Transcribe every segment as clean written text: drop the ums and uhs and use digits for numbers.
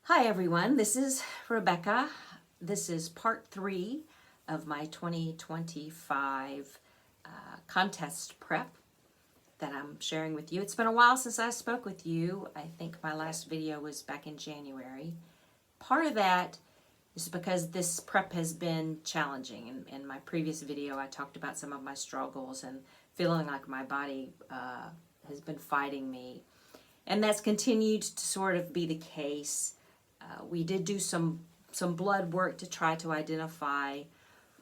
Hi everyone, this is Rebecca. This is part 3 of my 2025 contest prep that I'm sharing with you. It's been a while since I spoke with you. I think my last video was back in January. Part of that is because this prep has been challenging. In my previous video I talked about some of my struggles and feeling like my body has been fighting me. And that's continued to sort of be the case. We did do some blood work to try to identify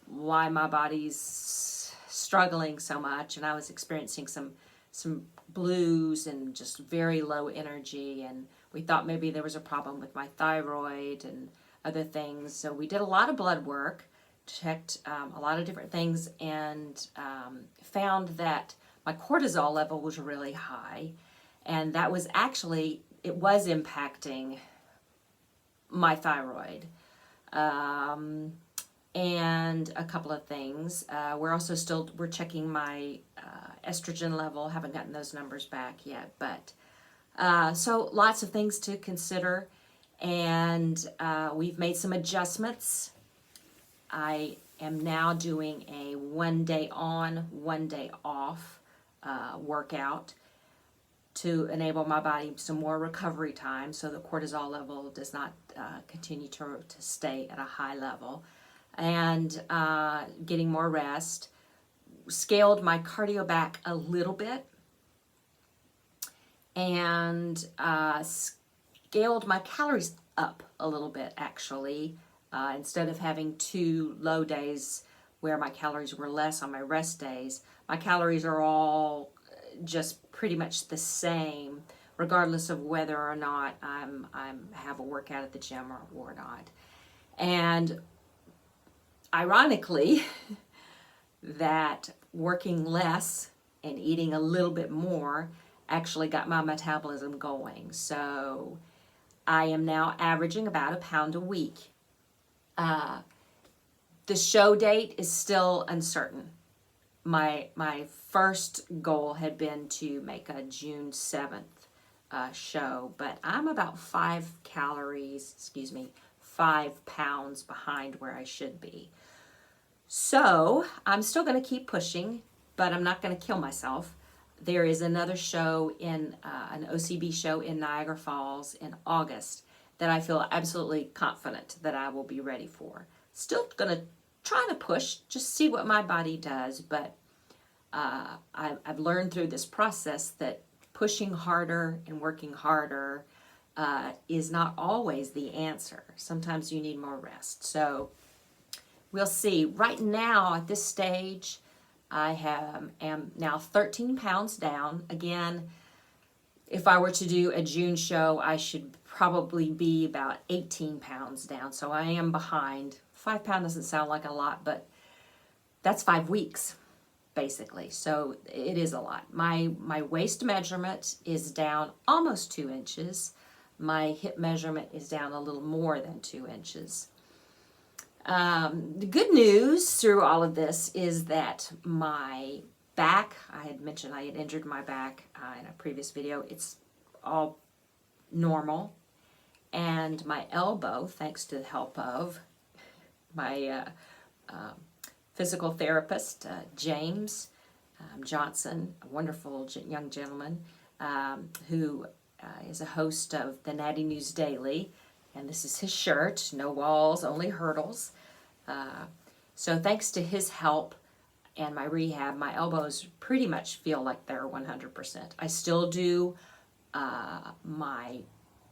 why my body's struggling so much, and I was experiencing some blues and just very low energy, and we thought maybe there was a problem with my thyroid and other things. So we did a lot of blood work, checked a lot of different things, and found that my cortisol level was really high, and that was actually, it was impacting my thyroid, and a couple of things. We're checking my estrogen level. Haven't gotten those numbers back yet, but so lots of things to consider, and we've made some adjustments. I am now doing a 1 day on, 1 day off workout to enable my body some more recovery time so the cortisol level does not continue to stay at a high level, and getting more rest. Scaled my cardio back a little bit, and scaled my calories up a little bit actually. Instead of having 2 low days where my calories were less on my rest days, my calories are all just pretty much the same, regardless of whether or not I'm have a workout at the gym or not. And ironically, that working less and eating a little bit more actually got my metabolism going. So I am now averaging about a pound a week. The show date is still uncertain. My first goal had been to make a June 7th show, but I'm about 5 pounds behind where I should be. So I'm still going to keep pushing, but I'm not going to kill myself. There is another show in an OCB show in Niagara Falls in August that I feel absolutely confident that I will be ready for. Still going to try to push, just see what my body does, but I've learned through this process that pushing harder and working harder is not always the answer. Sometimes you need more rest. So we'll see. Right now, at this stage, I am now 13 pounds down. Again, if I were to do a June show, I should probably be about 18 pounds down. So I am behind. 5 pounds doesn't sound like a lot, but that's 5 weeks, basically. So it is a lot. My waist measurement is down almost 2 inches. My hip measurement is down a little more than 2 inches. The good news through all of this is that my back, I had mentioned I had injured my back in a previous video. It's all normal. And my elbow, thanks to the help of my physical therapist, James Johnson, a wonderful young gentleman who is a host of the Natty News Daily, and this is his shirt, no walls, only hurdles. So thanks to his help and my rehab, my elbows pretty much feel like they're 100%. I still do my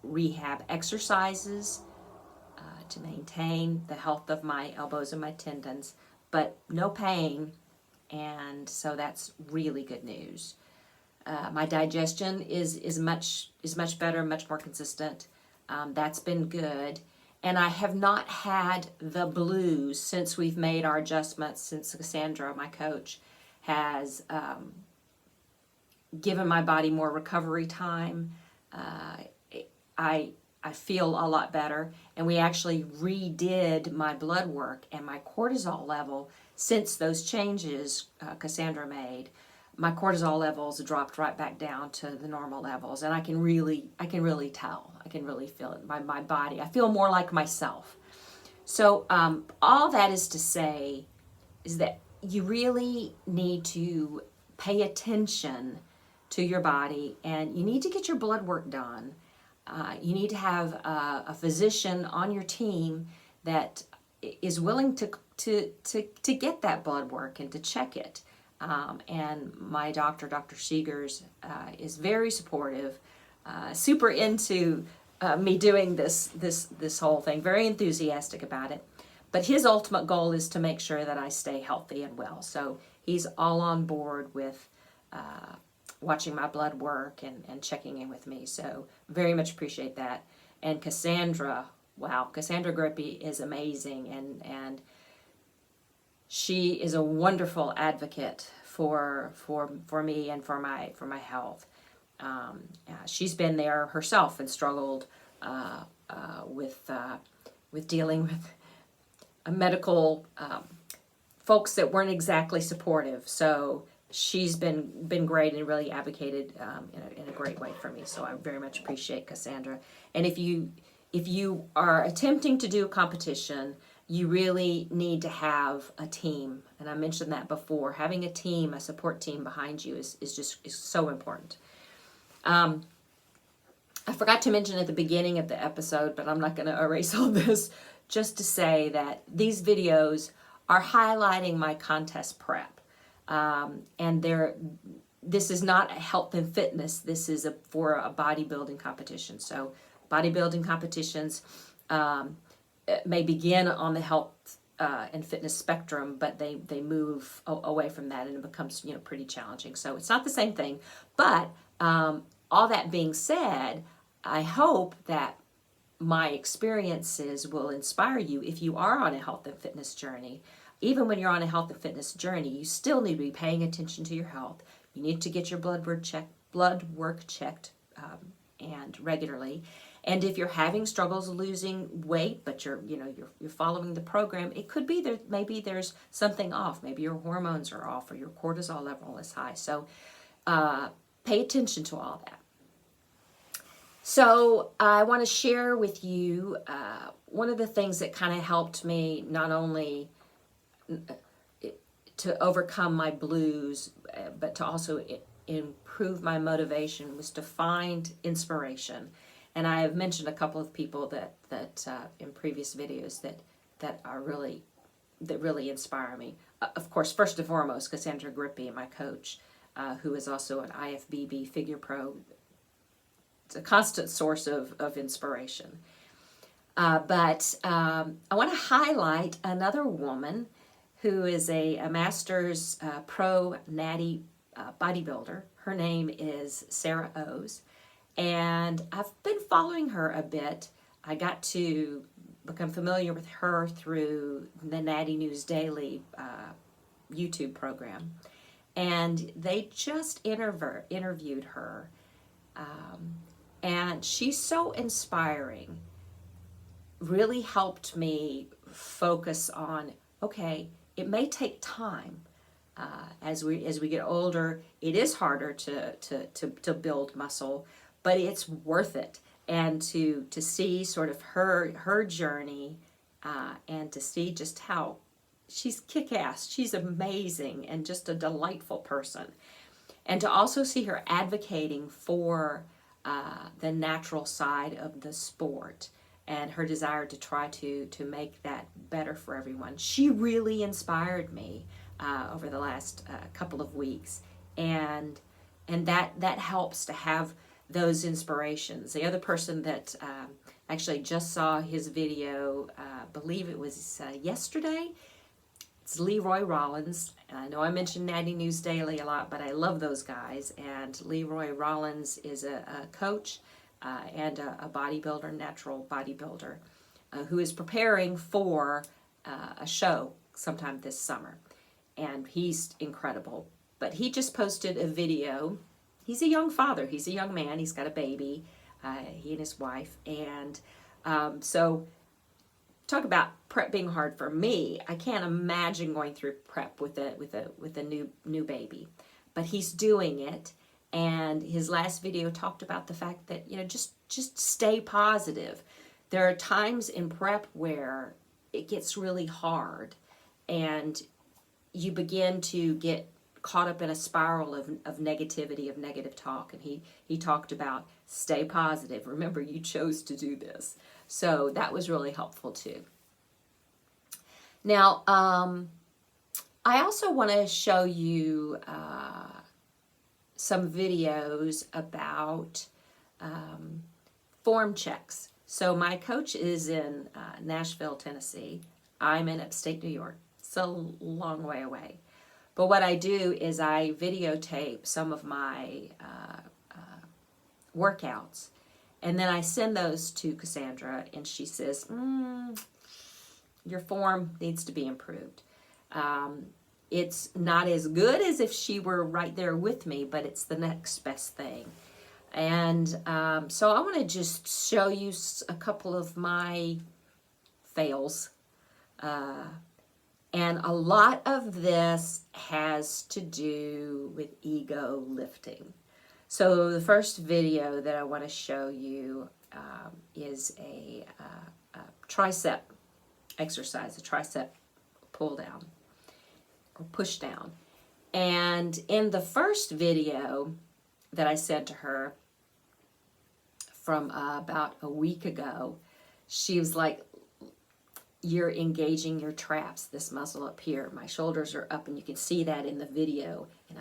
rehab exercises to maintain the health of my elbows and my tendons, but no pain, and so that's really good news. My digestion is much better, much more consistent. That's been good, and I have not had the blues since we've made our adjustments, since Cassandra, my coach, has given my body more recovery time. I feel a lot better, and we actually redid my blood work, and my cortisol level since those changes Cassandra made my cortisol levels dropped right back down to the normal levels, and I can really tell. I can really feel it in my body. I feel more like myself. So all that is to say is that you really need to pay attention to your body, and you need to get your blood work done. You need to have a physician on your team that is willing to get that blood work and to check it. And my doctor, Dr. Seegers, is very supportive, super into me doing this whole thing, very enthusiastic about it. But his ultimate goal is to make sure that I stay healthy and well. So he's all on board with watching my blood work and checking in with me. So very much appreciate that. And Cassandra, wow, Cassandra Grippy is amazing, and she is a wonderful advocate for me and for my health. She's been there herself and struggled with dealing with a medical folks that weren't exactly supportive. So she's been great and really advocated in a great way for me. So I very much appreciate Cassandra. And if you are attempting to do a competition, you really need to have a team. And I mentioned that before. Having a team, a support team behind you is so important. I forgot to mention at the beginning of the episode, but I'm not going to erase all this, just to say that these videos are highlighting my contest prep. And this is not a health and fitness. This is for a bodybuilding competition. So bodybuilding competitions may begin on the health and fitness spectrum, but they move away from that, and it becomes pretty challenging. So it's not the same thing. But all that being said, I hope that my experiences will inspire you if you are on a health and fitness journey. Even when you're on a health and fitness journey, you still need to be paying attention to your health. You need to get your blood work checked and regularly. And if you're having struggles losing weight, but you're following the program, it could be that maybe there's something off. Maybe your hormones are off or your cortisol level is high. So pay attention to all that. So I want to share with you one of the things that kind of helped me not only to overcome my blues, but to also improve my motivation, was to find inspiration. And I have mentioned a couple of people that in previous videos that really inspire me. Of course, first and foremost, Cassandra Grippy, my coach, who is also an IFBB figure pro. It's a constant source of inspiration. But I want to highlight another woman who is a Masters Pro Natty bodybuilder. Her name is Sarah O's, and I've been following her a bit. I got to become familiar with her through the Natty News Daily YouTube program, and they just interviewed her, and she's so inspiring. Really helped me focus on, okay, it may take time. As we get older, it is harder to build muscle, but it's worth it. And to see sort of her journey, and to see just how she's kick-ass, she's amazing, and just a delightful person. And to also see her advocating for the natural side of the sport, and her desire to try to make that better for everyone. She really inspired me over the last couple of weeks, and that helps to have those inspirations. The other person that actually just saw his video, I believe it was yesterday, it's Leroy Rollins. And I know I mentioned Natty News Daily a lot, but I love those guys. And Leroy Rollins is a coach and a bodybuilder, natural bodybuilder, who is preparing for a show sometime this summer. And he's incredible. But he just posted a video. He's a young father. He's a young man. He's got a baby, he and his wife. And so talk about prep being hard for me. I can't imagine going through prep with a new baby. but he's doing it. And his last video talked about the fact that, just stay positive. There are times in prep where it gets really hard and you begin to get caught up in a spiral of negativity, of negative talk. And he talked about stay positive. Remember, you chose to do this. So that was really helpful too. Now, I also want to show you some videos about form checks. So my coach is in Nashville, Tennessee. I'm in upstate New York. It's a long way away. But what I do is I videotape some of my workouts. And then I send those to Cassandra, and she says, your form needs to be improved. It's not as good as if she were right there with me, but it's the next best thing. And so I want to just show you a couple of my fails. And a lot of this has to do with ego lifting. So the first video that I want to show you is a tricep exercise, a tricep pull down or push down. And in the first video that I sent to her from about a week ago, she was like, you're engaging your traps, this muscle up here. My shoulders are up, and you can see that in the video. And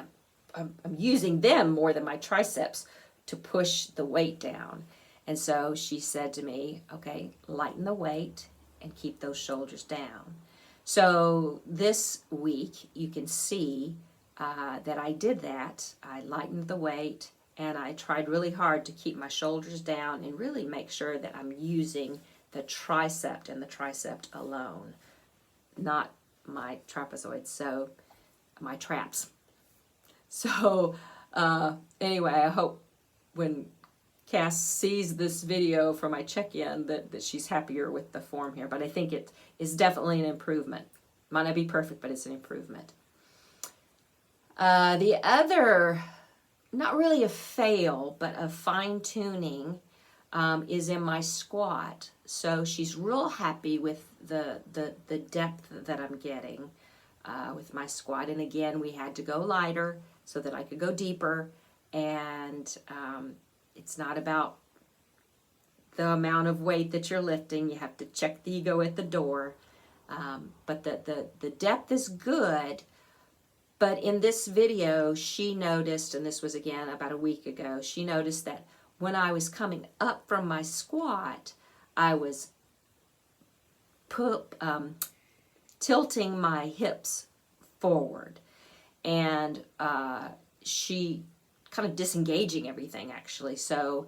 I'm using them more than my triceps to push the weight down. And so she said to me, okay, lighten the weight and keep those shoulders down. So this week you can see that I did that. I lightened the weight and I tried really hard to keep my shoulders down and really make sure that I'm using the tricep and the tricep alone, not my trapezoid, so my traps. So anyway, I hope when Cass sees this video for my check-in that she's happier with the form here. But I think it is definitely an improvement. Might not be perfect, but it's an improvement. The other, not really a fail, but a fine-tuning is in my squat. So she's real happy with the depth that I'm getting with my squat. And again, we had to go lighter so that I could go deeper. And it's not about the amount of weight that you're lifting. You have to check the ego at the door. But the depth is good. But in this video, she noticed, and this was again about a week ago, she noticed that when I was coming up from my squat, I was tilting my hips forward. And she kind of disengaging everything, actually. So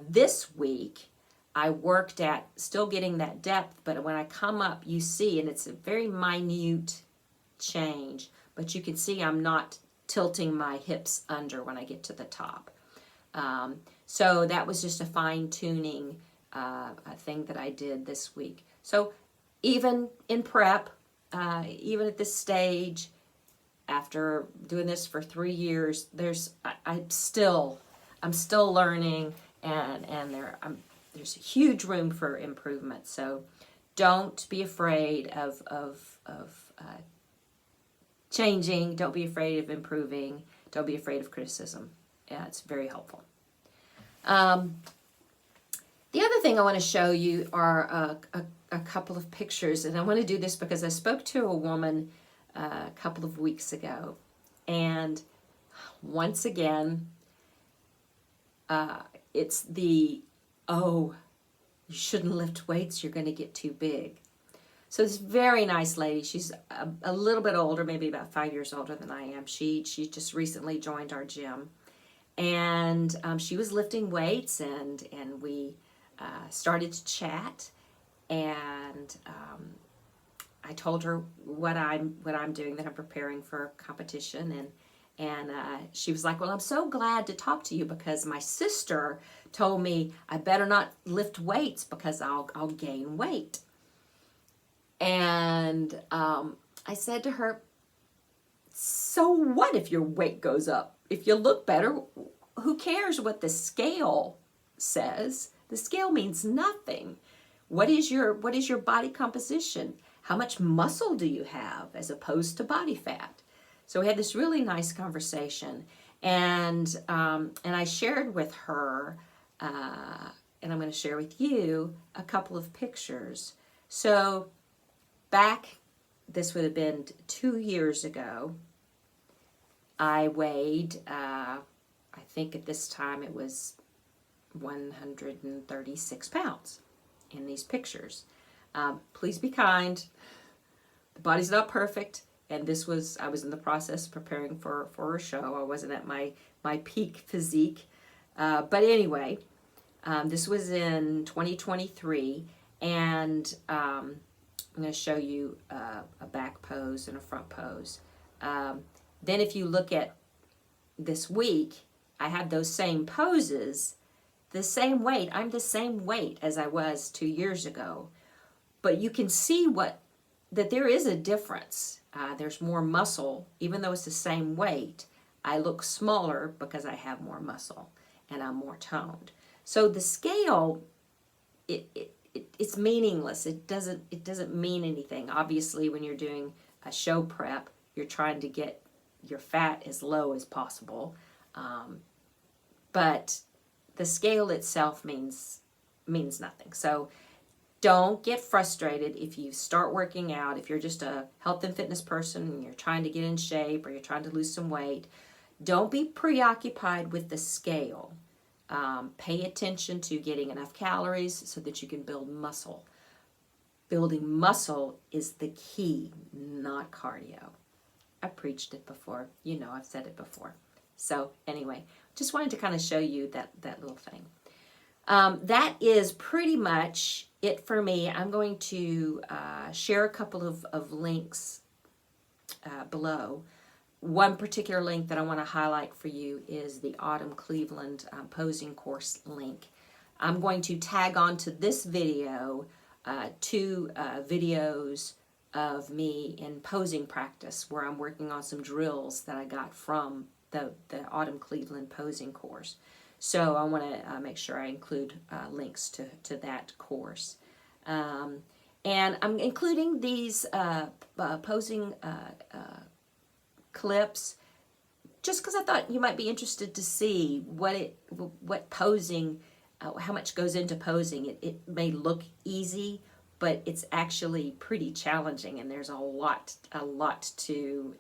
this week, I worked at still getting that depth, but when I come up, you see, and it's a very minute change, but you can see I'm not tilting my hips under when I get to the top. So that was just a fine-tuning thing that I did this week. So even in prep, even at this stage, after doing this for 3 years, I'm still learning, and there's huge room for improvement. So don't be afraid of changing. Don't be afraid of improving. Don't be afraid of criticism. Yeah, it's very helpful. The other thing I want to show you are a couple of pictures, and I want to do this because I spoke to a woman a couple of weeks ago, and once again, it's the, oh, you shouldn't lift weights, you're going to get too big. So this very nice lady, she's a little bit older, maybe about 5 years older than I am. She just recently joined our gym, and she was lifting weights, and we started to chat, and I told her what I'm doing, that I'm preparing for a competition, and she was like, well, I'm so glad to talk to you because my sister told me I better not lift weights because I'll gain weight. And I said to her, So what if your weight goes up? If you look better, who cares what the scale says? The scale means nothing. What is your body composition? How much muscle do you have as opposed to body fat? So we had this really nice conversation, and I shared with her, and I'm going to share with you a couple of pictures. So back, this would have been 2 years ago, I weighed, I think at this time it was 136 pounds in these pictures. Please be kind. The body's not perfect, and I was in the process of preparing for a show. I wasn't at my peak physique. But anyway, this was in 2023, and I'm going to show you a back pose and a front pose. Then if you look at this week, I have those same poses, the same weight. I'm the same weight as I was 2 years ago. But you can see that there is a difference. There's more muscle. Even though it's the same weight, I look smaller because I have more muscle and I'm more toned. So the scale, it's meaningless. It doesn't mean anything. Obviously, when you're doing a show prep, you're trying to get your fat as low as possible. But the scale itself means nothing. So don't get frustrated if you start working out. If you're just a health and fitness person and you're trying to get in shape or you're trying to lose some weight, don't be preoccupied with the scale. Pay attention to getting enough calories so that you can build muscle. Building muscle is the key, not cardio. I preached it before. You know, I've said it before. So anyway, just wanted to kind of show you that little thing. That is pretty much it for me. I'm going to share a couple of links below. One particular link that I want to highlight for you is the Autumn Cleveland posing course link. I'm going to tag onto this video 2 videos of me in posing practice where I'm working on some drills that I got from the Autumn Cleveland posing course. So I want to make sure I include links to that course. And I'm including these posing clips just because I thought you might be interested to see what posing, how much goes into posing. It may look easy, but it's actually pretty challenging, and there's a lot to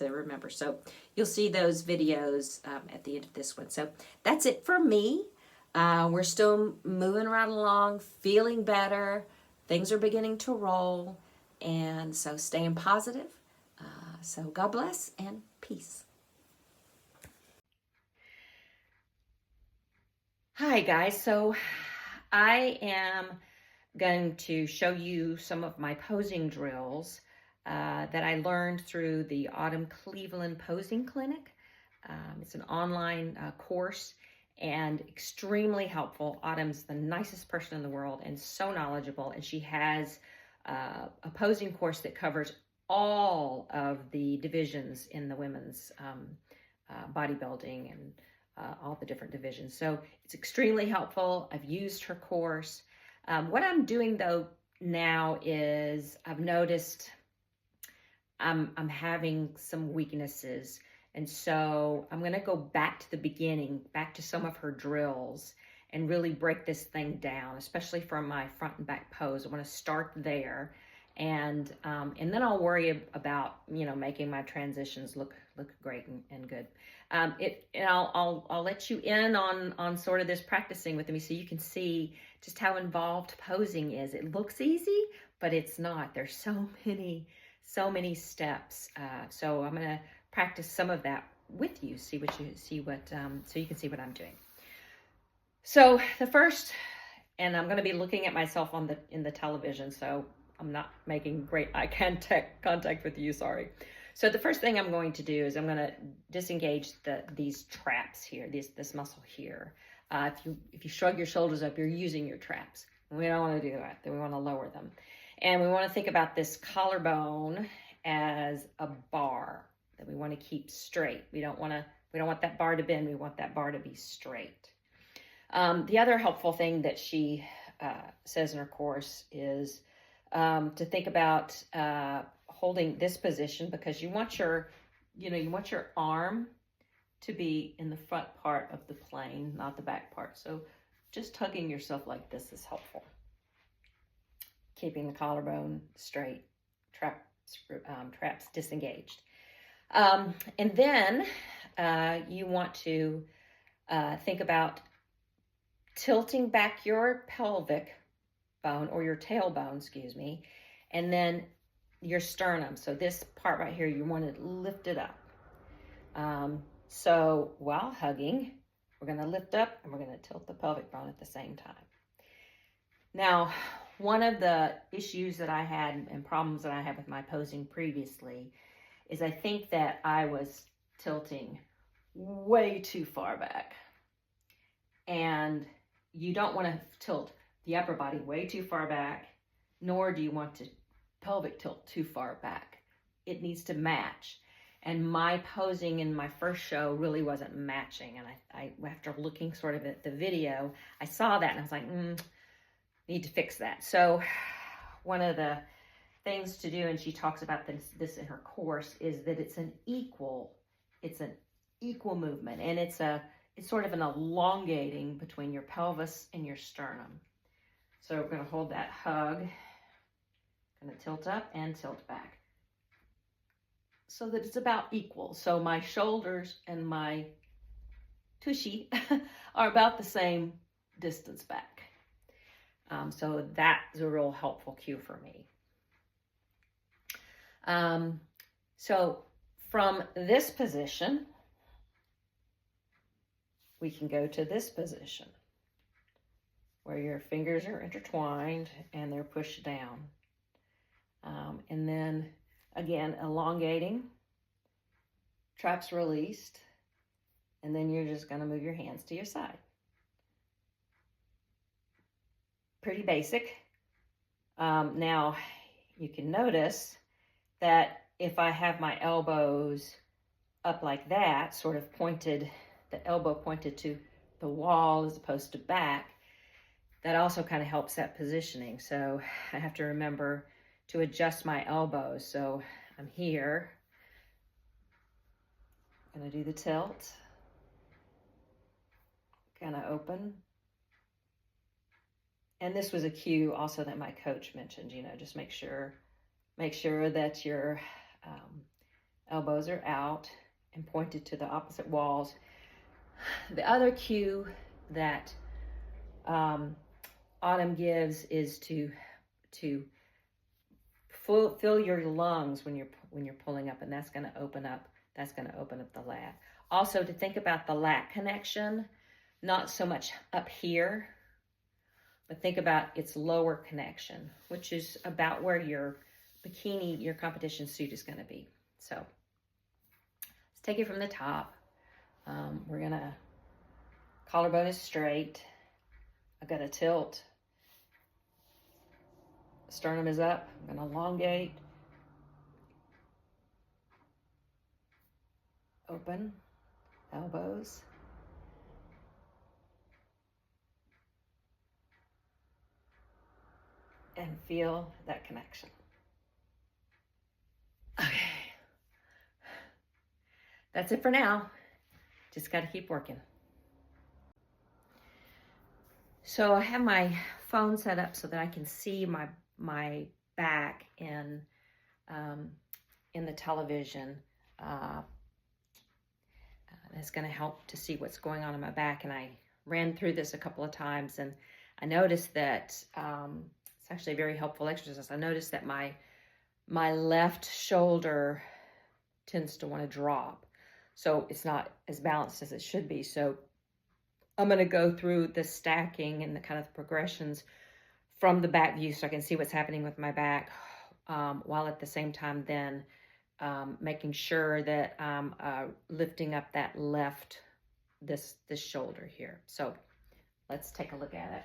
remember. So you'll see those videos at the end of this one. So that's it for me. We're still moving right along, feeling better. Things are beginning to roll, and so staying positive. So God bless and peace. Hi guys, so I am going to show you some of my posing drills that I learned through the Autumn Cleveland Posing Clinic. It's an online course and extremely helpful. Autumn's the nicest person in the world and so knowledgeable, and she has a posing course that covers all of the divisions in the women's bodybuilding and all the different divisions. So it's extremely helpful. I've used her course. What I'm doing though now is I've noticed I'm having some weaknesses, and so I'm going to go back to the beginning, back to some of her drills, and really break this thing down, especially from my front and back pose. I want to start there, and then I'll worry about making my transitions look great and good. And I'll let you in on sort of this practicing with me so you can see just how involved posing is. It looks easy, but it's not. There's so many steps. So I'm going to practice some of that with you, so you can see what I'm doing. So the first, and I'm going to be looking at myself in the television, so I'm not making great eye contact with you, sorry. So the first thing I'm going to do is I'm going to disengage these traps here, this muscle here. If you shrug your shoulders up, you're using your traps. We don't want to do that. We want to lower them. And we want to think about this collarbone as a bar. that we want to keep straight. We don't want that bar to bend. We want that bar to be straight. The other helpful thing that she says in her course is to think about holding this position, because you want your arm to be in the front part of the plane, not the back part. So just hugging yourself like this is helpful. Keeping the collarbone straight, traps disengaged. And then you want to think about tilting back your pelvic bone, or your tailbone, excuse me, and then your sternum. So this part right here, you want to lift it up. So while hugging, we're going to lift up and we're going to tilt the pelvic bone at the same time. Now, one of the issues that I had and problems that I had with my posing previously is I think that I was tilting way too far back. And you don't want to tilt the upper body way too far back, nor do you want to pelvic tilt too far back. It needs to match. And my posing in my first show really wasn't matching. And I after looking sort of at the video, I saw that and I was like, need to fix that. So one of the things to do, and she talks about this in her course, is that it's an equal movement, and it's sort of an elongating between your pelvis and your sternum. So we're going to hold that hug, going to tilt up and tilt back, so that it's about equal. So my shoulders and my tushy are about the same distance back. So that's a real helpful cue for me. So from this position, we can go to this position where your fingers are intertwined and they're pushed down. And then again, elongating, traps released, and then you're just going to move your hands to your side. Pretty basic. Now, you can notice that if I have my elbows up like that, sort of pointed, the elbow pointed to the wall as opposed to back, that also kind of helps that positioning. So I have to remember to adjust my elbows. So I'm here, I'm gonna do the tilt, kind of open. And this was a cue also that my coach mentioned, just make sure that your elbows are out and pointed to the opposite walls. The other cue that Autumn gives is to fill your lungs when you're pulling up, and that's going to open up the lat. Also, to think about the lat connection, not so much up here, but think about its lower connection, which is about where your bikini, your competition suit is going to be. So let's take it from the top. We're going to, collarbone is straight. I've got a tilt. Sternum is up. I'm going to elongate. Open. Elbows. And feel that connection. Okay. That's it for now. Just got to keep working. So I have my phone set up so that I can see my back in the television. It's going to help to see what's going on in my back. And I ran through this a couple of times, and I noticed that it's actually a very helpful exercise. I noticed that my left shoulder tends to want to drop. So it's not as balanced as it should be. So I'm going to go through the stacking and the kind of progressions from the back view so I can see what's happening with my back, while at the same time then making sure that I'm lifting up that left, this shoulder here. So let's take a look at it.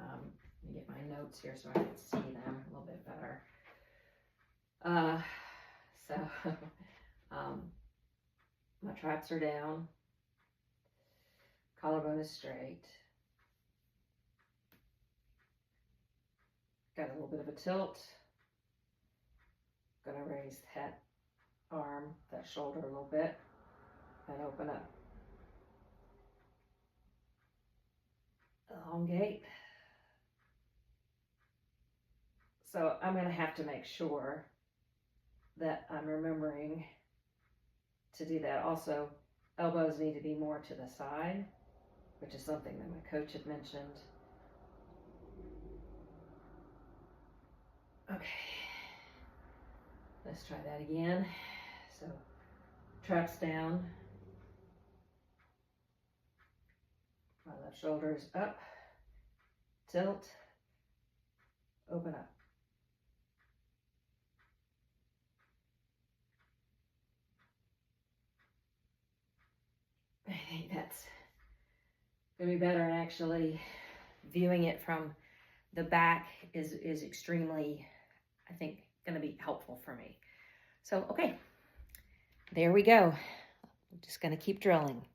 Let me get my notes here so I can see them a little bit better. So my traps are down, collarbone is straight. Got a little bit of a tilt. Gonna raise that arm, that shoulder a little bit, and open up. Elongate. So I'm gonna have to make sure that I'm remembering to do that. Also, elbows need to be more to the side, which is something that my coach had mentioned. Okay, let's try that again. So traps down, my left shoulder is up, tilt, open up. I think that's gonna be better, and actually viewing it from the back is extremely, I think, gonna be helpful for me. So, okay, there we go. I'm just gonna keep drilling.